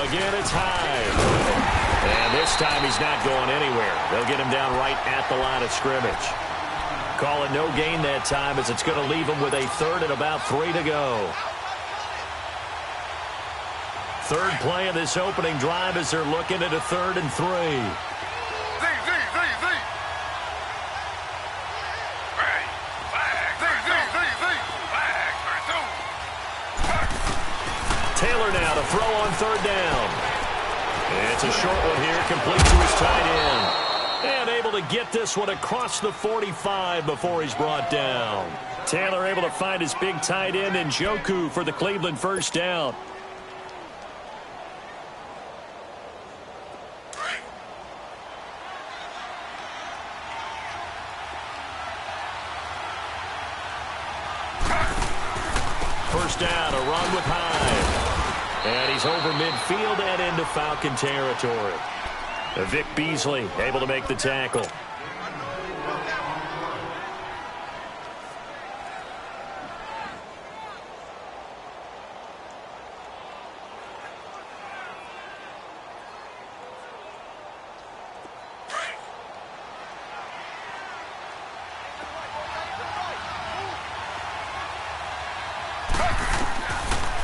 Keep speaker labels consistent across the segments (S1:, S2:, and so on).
S1: Again, it's Hyde. And this time he's not going anywhere. They'll get him down right at the line of scrimmage. Call it no gain that time as it's going to leave him with a third and about 3 to go. Third play of this opening drive as they're looking at a 3rd and 3. Taylor now to throw on 3rd down. It's a short one here, complete to his tight end. And able to get this one across the 45 before he's brought down. Taylor able to find his big tight end in Njoku for the Cleveland first down. First down, a run with Hyde. And he's over midfield and into Falcon territory. Vic Beasley able to make the tackle.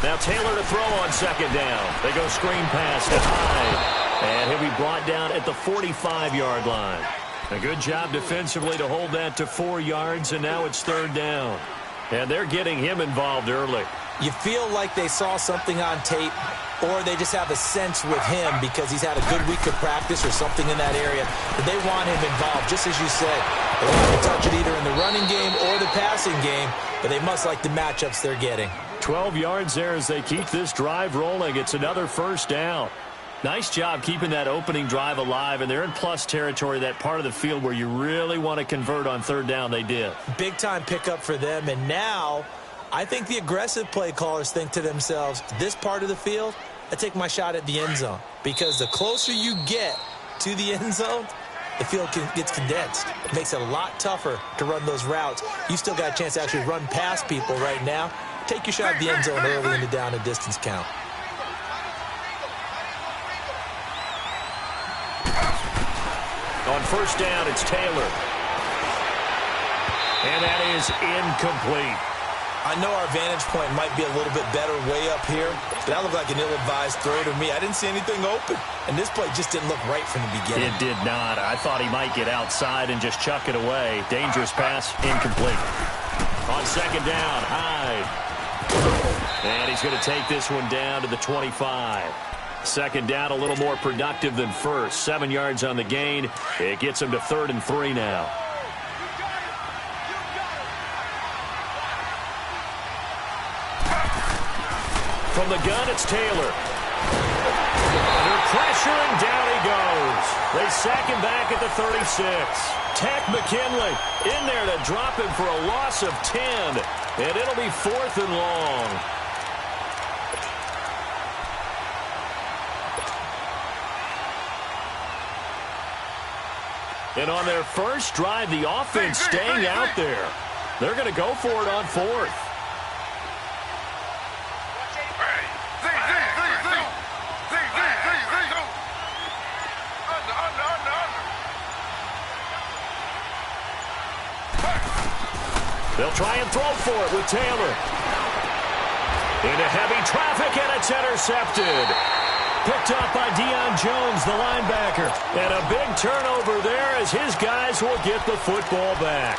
S1: Now Taylor to throw on 2nd down. They go screen pass to Hyde. And he'll be brought down at the 45-yard line. A good job defensively to hold that to 4 yards, and now it's 3rd down. And they're getting him involved early.
S2: You feel like they saw something on tape, or they just have a sense with him because he's had a good week of practice or something in that area. But they want him involved, just as you said. They want him to touch it either in the running game or the passing game, but they must like the matchups they're getting.
S1: 12 yards there as they keep this drive rolling. It's another first down. Nice job keeping that opening drive alive, and they're in plus territory, that part of the field where you really want to convert on 3rd down. They did. Big-time
S2: pickup for them, and now I think the aggressive play callers think to themselves, this part of the field, I take my shot at the end zone, because the closer you get to the end zone, the field gets condensed. It makes it a lot tougher to run those routes. You still got a chance to actually run past people right now. Take your shot at the end zone early in the down and distance count.
S1: On 1st down, it's Taylor. And that is incomplete.
S2: I know our vantage point might be a little bit better way up here, but that looked like an ill-advised throw to me. I didn't see anything open, and this play just didn't look right from the beginning.
S1: It did not. I thought he might get outside and just chuck it away. Dangerous pass, incomplete. On 2nd down, Hyde. And he's going to take this one down to the 25. 2nd down, a little more productive than first. 7 yards on the gain. It gets him to 3rd and 3 now. From the gun, it's Taylor. Under pressure, and down he goes. They sack him back at the 36. Tack McKinley in there to drop him for a loss of 10. And it'll be 4th and long. And on their first drive, the offense staying out there. They're going to go for it on 4th. They'll try and throw for it with Taylor. Into heavy traffic, and it's intercepted. Picked up by Deion Jones, the linebacker. And a big turnover there as his guys will get the football back.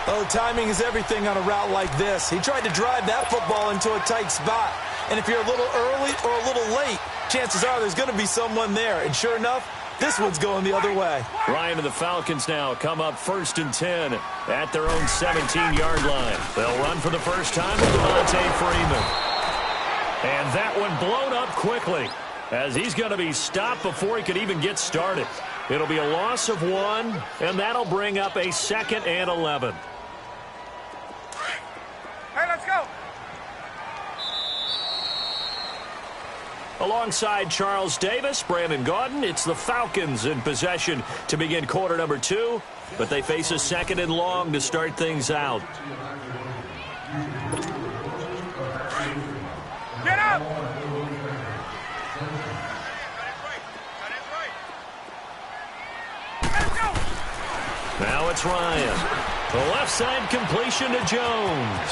S2: Oh, timing is everything on a route like this. He tried to drive that football into a tight spot. And if you're a little early or a little late, chances are there's going to be someone there. And sure enough, this one's going the other way.
S1: Ryan and the Falcons now come up 1st and 10 at their own 17-yard line. They'll run for the first time with Devontae Freeman. And that one blown up quickly as he's going to be stopped before he could even get started. It'll be a loss of 1, and that'll bring up a 2nd and 11.
S3: Hey, let's go.
S1: Alongside Charles Davis, Brandon Gaudin, it's the Falcons in possession to begin quarter number 2, but they face a 2nd and long to start things out.
S3: Get up!
S1: Now it's Ryan. The left side completion to Jones.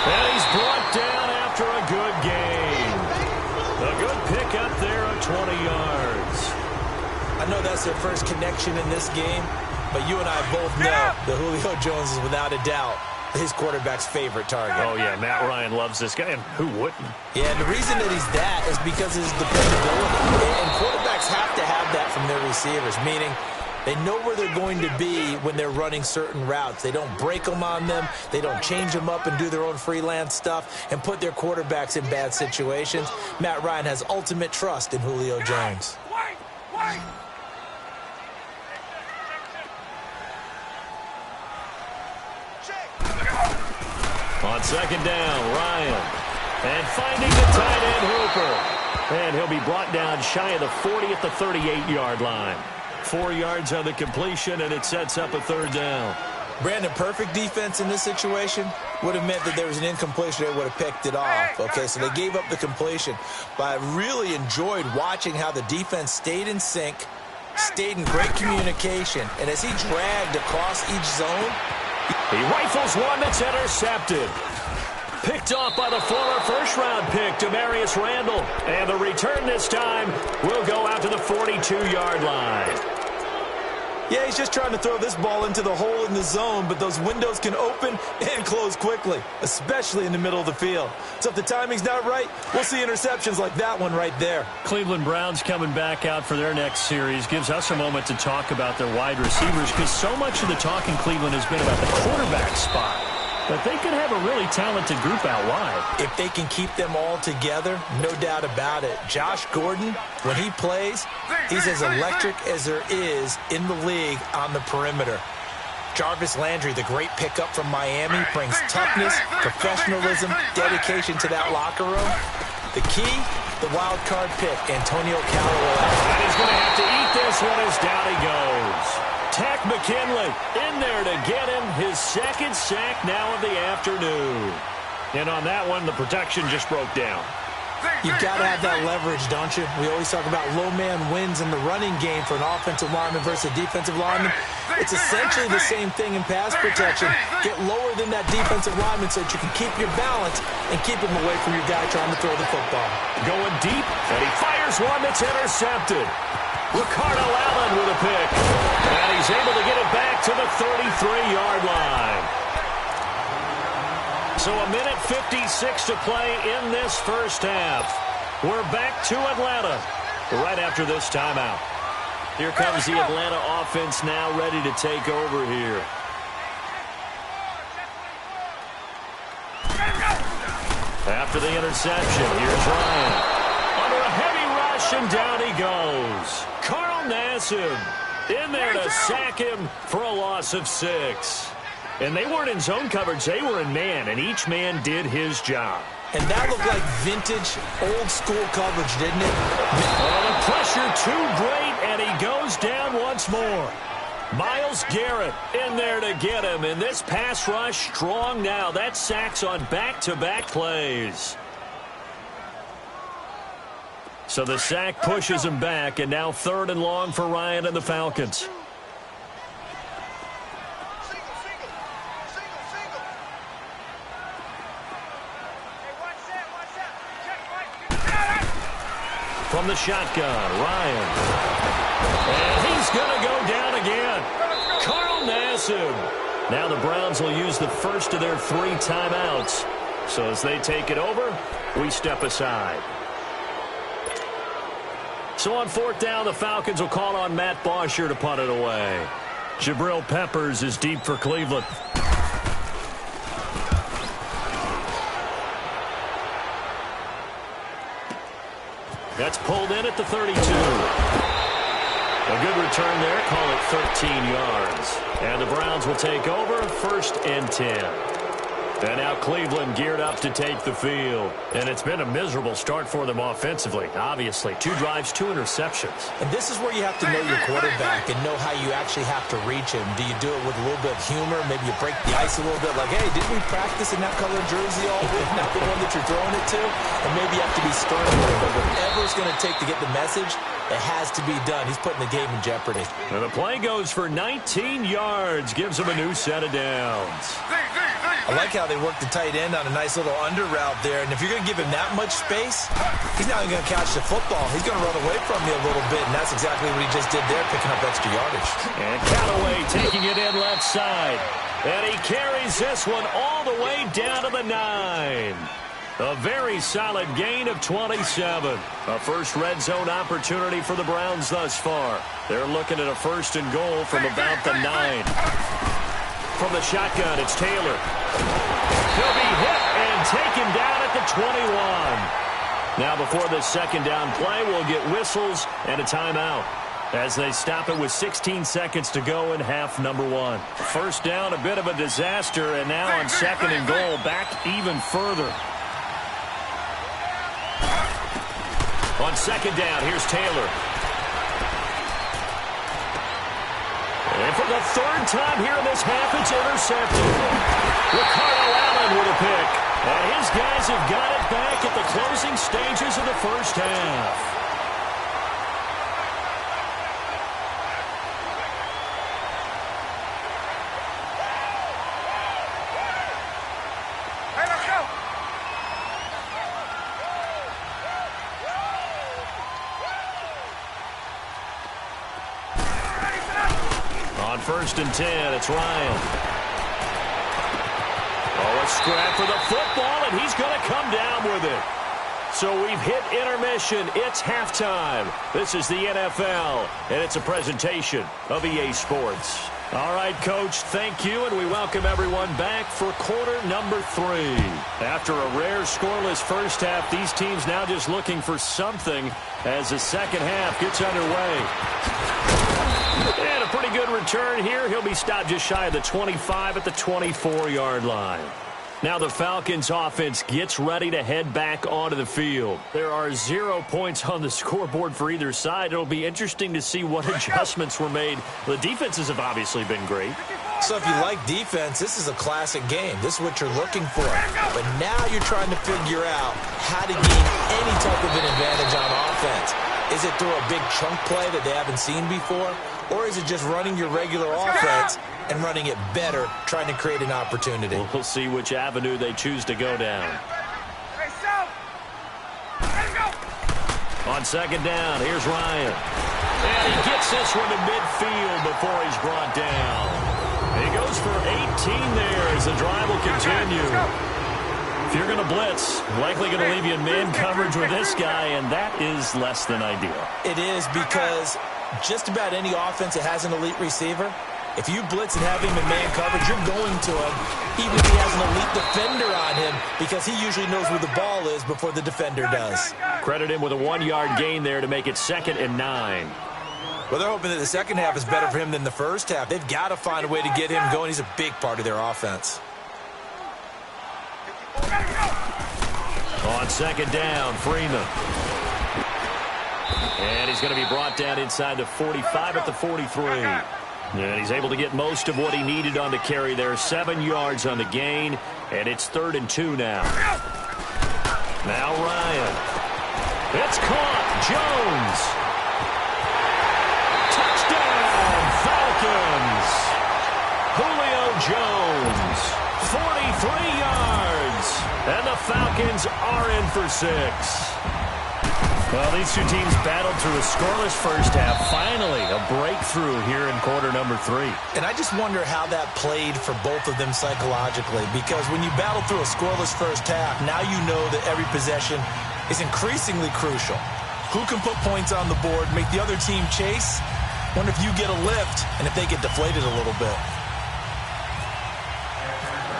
S1: And he's brought down after a good gain. A good pick up there of 20 yards.
S2: I know that's their first connection in this game, but you and I both know that Julio Jones is without a doubt his quarterback's favorite target.
S1: Oh, yeah, Matt Ryan loves this guy, and who wouldn't?
S2: Yeah, and the reason that he's that is because of his dependability. And quarterbacks have to have that from their receivers, meaning they know where they're going to be when they're running certain routes. They don't break them on them. They don't change them up and do their own freelance stuff and put their quarterbacks in bad situations. Matt Ryan has ultimate trust in Julio Jones.
S1: On second down, Ryan. And finding the tight end, Hooper. And he'll be brought down shy of the 40 at the 38-yard line. 4 yards on the completion, and it sets up a third down.
S2: Brandon, perfect defense in this situation would have meant that there was an incompletion. They would have picked it off. Okay, so they gave up the completion. But I really enjoyed watching how the defense stayed in sync, stayed in great communication, and as he dragged across each zone,
S1: he rifles one that's intercepted. Picked off by the former first-round pick, Demarius Randall. And the return this time will go out to the 42-yard line.
S2: Yeah, he's just trying to throw this ball into the hole in the zone, but those windows can open and close quickly, especially in the middle of the field. So if the timing's not right, we'll see interceptions like that one right there.
S1: Cleveland Browns coming back out for their next series gives us a moment to talk about their wide receivers, because so much of the talk in Cleveland has been about the quarterback spot. But they could have a really talented group out wide.
S2: If they can keep them all together, no doubt about it. Josh Gordon, when he plays, he's as electric as there is in the league on the perimeter. Jarvis Landry, the great pickup from Miami, brings toughness, professionalism, dedication to that locker room. The key, the wild card pick, Antonio Callaway.
S1: And he's going to have to eat this one as down he goes. Tack McKinley in there to get him his second sack now of the afternoon. And on that one, the protection just broke down.
S2: You've got to have that leverage, don't you? We always talk about low man wins in the running game for an offensive lineman versus a defensive lineman. It's essentially the same thing in pass protection. Get lower than that defensive lineman so that you can keep your balance and keep him away from your guy trying to throw the football.
S1: Going deep, and he fires one that's intercepted. Ricardo Allen with a pick. And he's able to get it back to the 33-yard line. So a minute 56 to play in this first half. We're back to Atlanta right after this timeout. Here comes the Atlanta offense now ready to take over here. After the interception, here's Ryan. Under a heavy rush, and down he goes. Carl Nassib in there to sack him for a loss of 6. And they weren't in zone coverage. They were in man, and each man did his job.
S2: And that looked like vintage, old-school coverage, didn't it?
S1: Oh, the pressure too great, and he goes down once more. Myles Garrett in there to get him, and this pass rush strong now. That's sacks on back-to-back plays. So the sack pushes him back, and now 3rd and long for Ryan and the Falcons. From the shotgun, Ryan. And he's going to go down again. Carl Nassib. Now the Browns will use the first of their 3 timeouts. So as they take it over, we step aside. So on 4th down, the Falcons will call on Matt Bosher to punt it away. Jabril Peppers is deep for Cleveland. That's pulled in at the 32. A good return there. Call it 13 yards. And the Browns will take over 1st and 10. And now Cleveland geared up to take the field. And it's been a miserable start for them offensively, obviously. 2 drives, 2 interceptions.
S2: And this is where you have to know your quarterback and know how you actually have to reach him. Do you do it with a little bit of humor? Maybe you break the ice a little bit like, hey, didn't we practice in that color jersey all week? Not the one that you're throwing it to? And maybe you have to be stern a little bit. Whatever it's going to take to get the message, it has to be done. He's putting the game in jeopardy.
S1: And the play goes for 19 yards. Gives him a new set of downs.
S2: I like how they work the tight end on a nice little under route there. And if you're going to give him that much space, he's not even going to catch the football. He's going to run away from you a little bit, and that's exactly what he just did there, picking up extra yardage.
S1: And Callaway taking it in left side. And he carries this one all the way down to the 9. A very solid gain of 27. A first red zone opportunity for the Browns thus far. They're looking at a 1st and goal from about the 9. From the shotgun, it's Taylor. He'll be hit and taken down at the 21. Now before this second down play, we'll get whistles and a timeout as they stop it with 16 seconds to go in half number 1. First down, a bit of a disaster, and now on 2nd and goal, back even further. On 2nd down, here's Taylor. And for the 3rd time here in this half, it's intercepted. Ricardo Allen with a pick. And his guys have got it back at the closing stages of the first half. On 1st and 10, it's Ryan. Oh, a scrap for the football, and he's going to come down with it. So we've hit intermission. It's halftime. This is the NFL, and it's a presentation of EA Sports. All right, Coach, thank you, and we welcome everyone back for quarter number 3. After a rare scoreless first half, these teams now just looking for something as the second half gets underway. And a pretty good return here. He'll be stopped just shy of the 25 at the 24-yard line. Now the Falcons offense gets ready to head back onto the field. There are 0 points on the scoreboard for either side. It'll be interesting to see what adjustments were made. The defenses have obviously been great.
S2: So if you like defense, this is a classic game. This is what you're looking for. But now you're trying to figure out how to gain any type of an advantage on offense. Is it through a big chunk play that they haven't seen before? Or is it just running your regular offense and running it better, trying to create an opportunity?
S1: We'll see which avenue they choose to go down. On 2nd down, here's Ryan. And he gets this one to midfield before he's brought down. He goes for 18 there as the drive will continue. If you're going to blitz, likely going to leave you in man coverage with this guy, and that is less than ideal.
S2: It is, because just about any offense that has an elite receiver, if you blitz and have him in man coverage, you're going to him, even if he has an elite defender on him, because he usually knows where the ball is before the defender does.
S1: Credit him with a 1-yard gain there to make it 2nd and 9.
S2: Well, they're hoping that the second half is better for him than the first half. They've got to find a way to get him going. He's a big part of their offense.
S1: On 2nd down, Freeman. And he's going to be brought down inside the 45 at the 43. And he's able to get most of what he needed on the carry there. 7 yards on the gain, and it's 3rd and 2 now. Now Ryan. It's caught. Jones. Touchdown, Falcons. Julio Jones. 43 yards. And the Falcons are in for 6. Well, these two teams battled through a scoreless first half. Finally, a breakthrough here in quarter number 3.
S2: And I just wonder how that played for both of them psychologically, because when you battle through a scoreless first half, now you know that every possession is increasingly crucial. Who can put points on the board, make the other team chase? Wonder if you get a lift and if they get deflated a little bit.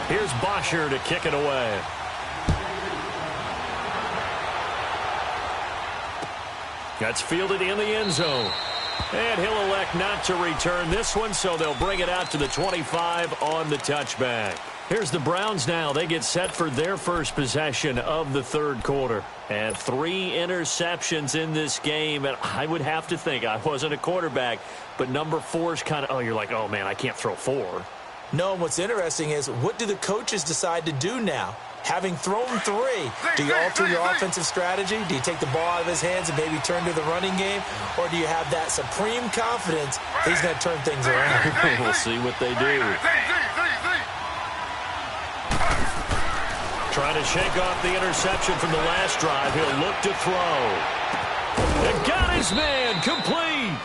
S1: Here's Bosher to kick it away. That's fielded in the end zone. And he'll elect not to return this one, so they'll bring it out to the 25 on the touchback. Here's the Browns now. They get set for their first possession of the third quarter. And 3 interceptions in this game. And I would have to think, I wasn't a quarterback, but number 4 is kind of, oh, you're like, oh, man, I can't throw 4.
S2: No, and what's interesting is, what do the coaches decide to do now? Having thrown 3, do you alter your offensive strategy? Do you take the ball out of his hands and maybe turn to the running game? Or do you have that supreme confidence he's going to turn things around?
S1: We'll see what they do. Trying to shake off the interception from the last drive. He'll look to throw. And got his man complete.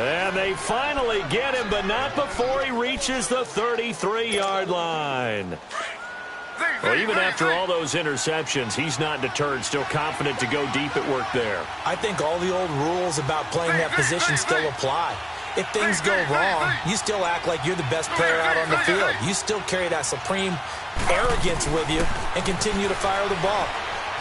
S1: And they finally get him, but not before he reaches the 33-yard line. Well, even after all those interceptions, he's not deterred, still confident to go deep at work there.
S2: I think all the old rules about playing that position still apply. If things go wrong, you still act like you're the best player out on the field. You still carry that supreme arrogance with you and continue to fire the ball.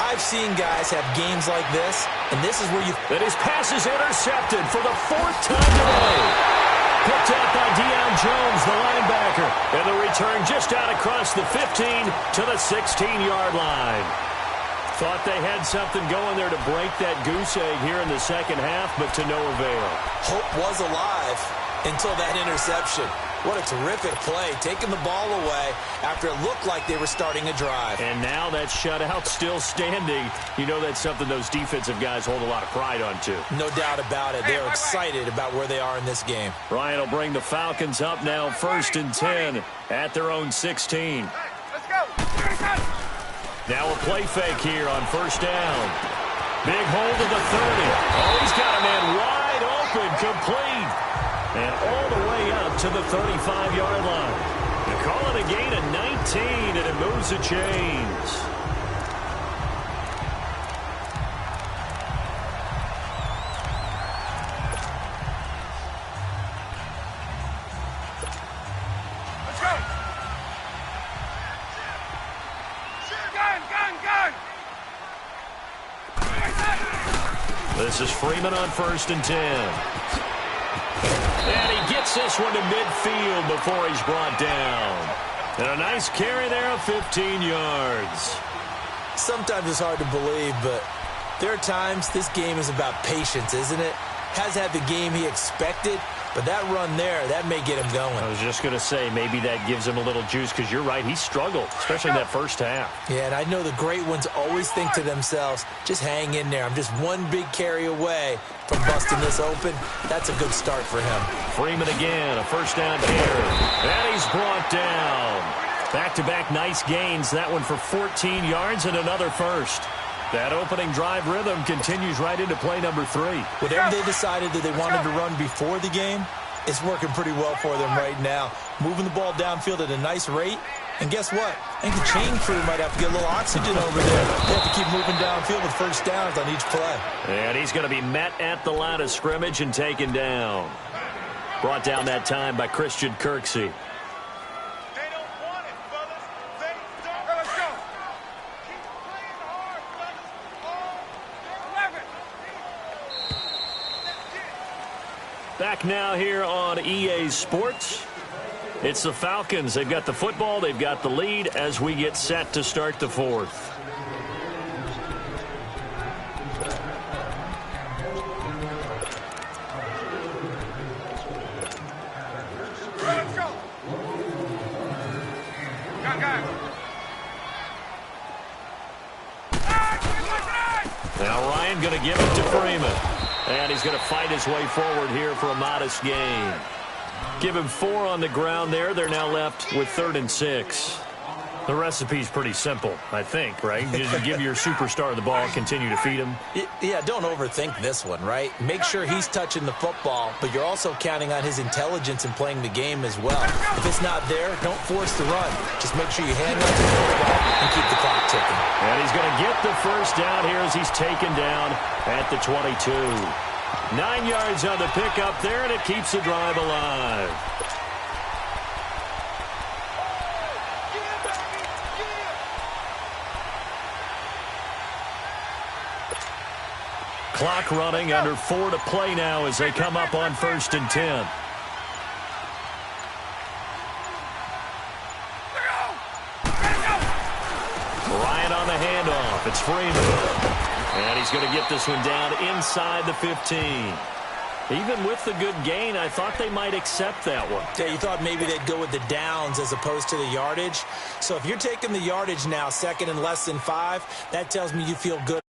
S2: I've seen guys have games like this, and this is where you...
S1: And his pass is intercepted for the 4th time today. Picked out by Deion Jones, the linebacker. And the return just out across the 15 to the 16-yard line. Thought they had something going there to break that goose egg here in the second half, but to no avail.
S2: Hope was alive until that interception. What a terrific play, taking the ball away after it looked like they were starting a drive.
S1: And now that shutout still standing. You know that's something those defensive guys hold a lot of pride on, too.
S2: No doubt about it. They're excited about where they are in this game.
S1: Ryan will bring the Falcons up now, 1st and 10 at their own 16.
S3: Let's go.
S1: Now a play fake here on 1st down. Big hold of the 30. Oh, he's got a man wide open, complete. And all the way up to the 35-yard line. They call it a gain of 19, and it moves the chains.
S3: Let's go. Gun.
S1: This is Freeman on 1st and 10. And he gets this one to midfield before he's brought down. And a nice carry there of 15 yards.
S2: Sometimes it's hard to believe, but there are times this game is about patience, isn't it? Has had the game he expected, but that run there, that may get him going.
S1: I was just going to say, maybe that gives him a little juice, because you're right, he struggled, especially in that first half.
S2: Yeah, and I know the great ones always think to themselves, just hang in there. I'm just one big carry away from busting this open. That's a good start for him.
S1: Freeman again, a 1st down here. And he's brought down. Back-to-back nice gains. That one for 14 yards and another first. That opening drive rhythm continues right into play number 3.
S2: Whatever they decided that they wanted to run before the game, it's working pretty well for them right now. Moving the ball downfield at a nice rate. And guess what? I think the chain crew might have to get a little oxygen over there. They have to keep moving downfield with 1st downs on each play.
S1: And he's going to be met at the line of scrimmage and taken down. Brought down that time by Christian Kirksey.
S3: They don't want it, fellas. They don't. Let's go. Keep playing hard, fellas. All 11.
S1: Back now here on EA Sports. It's the Falcons. They've got the football. They've got the lead as we get set to start the 4th.
S3: Let's go. Gun.
S1: Now Ryan going to give it to Freeman. And he's going to fight his way forward here for a modest gain. Give him 4 on the ground there. They're now left with 3rd and 6. The recipe's pretty simple, I think, right? You just give your superstar the ball, continue to feed him.
S2: Yeah, don't overthink this one, right? Make sure he's touching the football, but you're also counting on his intelligence in playing the game as well. If it's not there, don't force the run. Just make sure you hand out the football and keep the clock ticking.
S1: And he's going to get the 1st down here as he's taken down at the 22. 9 yards on the pickup there, and it keeps the drive alive. Clock running, under 4 to play now as they come up on 1st and 10. the handoff. It's Freeman. And he's going to get this one down inside the 15. Even with the good gain, I thought they might accept that one.
S2: Yeah, you thought maybe they'd go with the downs as opposed to the yardage. So if you're taking the yardage now, second and less than 5, that tells me you feel good.